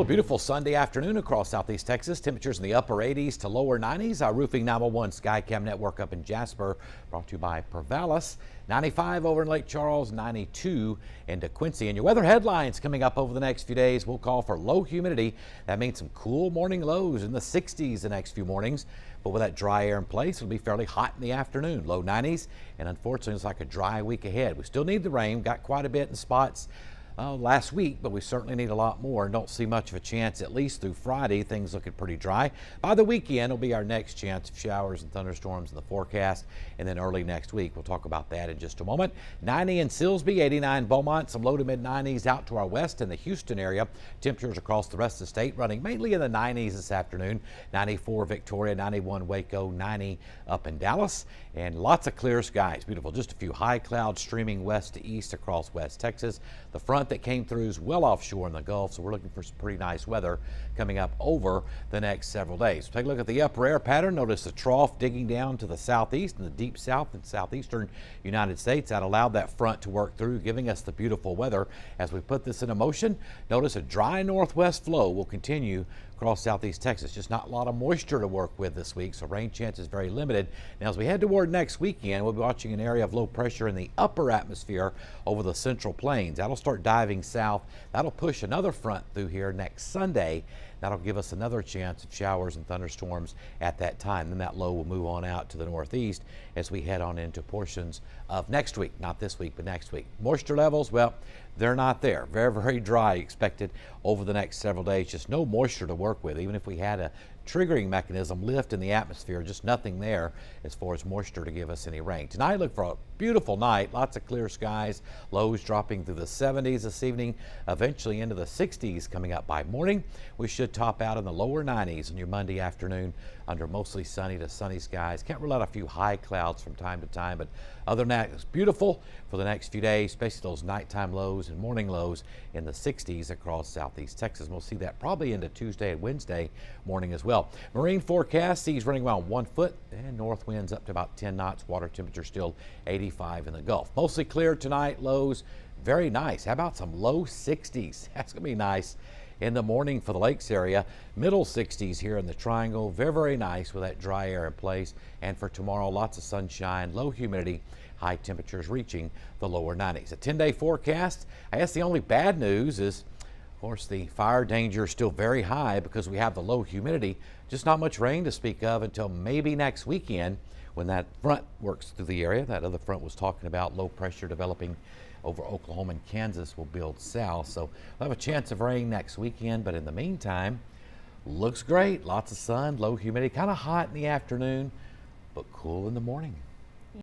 Well, a beautiful Sunday afternoon across southeast Texas. Temperatures in the upper 80s to lower 90s. Our Roofing 911 Skycam network up in Jasper, brought to you by Provalis. 95 over in Lake Charles, 92 into Quincy. And your weather headlines coming up over the next few days. We'll call for low humidity. That means some cool morning lows in the 60s the next few mornings. But with that dry air in place, it'll be fairly hot in the afternoon, low 90s. And unfortunately, it's like a dry week ahead. We still need the rain, got quite a bit in spots last week, but we certainly need a lot more and don't see much of a chance, at least through Friday. Things looking pretty dry. By the weekend will be our next chance of showers and thunderstorms in the forecast, and then early next week we'll talk about that in just a moment. 90 in Silsbee, 89 Beaumont, some low to mid 90s out to our west in the Houston area. Temperatures across the rest of the state running mainly in the 90s this afternoon. 94 Victoria, 91 Waco, 90 up in Dallas, and lots of clear skies. Beautiful. Just a few high clouds streaming west to east across West Texas. The front that came through is well offshore in the Gulf, so we're looking for some pretty nice weather coming up over the next several days. Take a look at the upper air pattern. Notice the trough digging down to the southeast and the deep south and southeastern United States. That allowed that front to work through, giving us the beautiful weather. As we put this into motion, notice a dry northwest flow will continue across southeast Texas. Just not a lot of moisture to work with this week, so rain chance is very limited. Now, as we head toward next weekend, we'll be watching an area of low pressure in the upper atmosphere over the central plains. That'll start diving south. That'll push another front through here next Sunday. That'll give us another chance of showers and thunderstorms at that time. Then that low will move on out to the northeast as we head on into portions of next week. Not this week, but next week. Moisture levels, well, they're not there. Very, very dry expected over the next several days. Just no moisture to work with. Even if we had a triggering mechanism lift in the atmosphere, just nothing there as far as moisture to give us any rain. Tonight, look for a beautiful night. Lots of clear skies. Lows dropping through the 70s this evening, eventually into the 60s coming up by morning. We should top out in the lower 90s on your Monday afternoon under mostly sunny to sunny skies. Can't rule out a few high clouds from time to time, but other than that, it's beautiful for the next few days, especially those nighttime lows and morning lows in the 60s across southeast Texas. We'll see that probably into Tuesday and Wednesday morning as well. Marine forecast, seas running around 1 foot and north winds up to about 10 knots. Water temperature still 85 in the Gulf. Mostly clear tonight, lows very nice. How about some low 60s? That's going to be nice in the morning for the lakes area. Middle 60s here in the Triangle. Very, very nice with that dry air in place. And for tomorrow, lots of sunshine, low humidity, high temperatures reaching the lower 90s. A 10-day forecast. I guess the only bad news is, of course, the fire danger is still very high because we have the low humidity. Just not much rain to speak of until maybe next weekend when that front works through the area. That other front was talking about low pressure developing over Oklahoma and Kansas will build south. So we'll have a chance of rain next weekend, but in the meantime, looks great. Lots of sun, low humidity, kind of hot in the afternoon, but cool in the morning.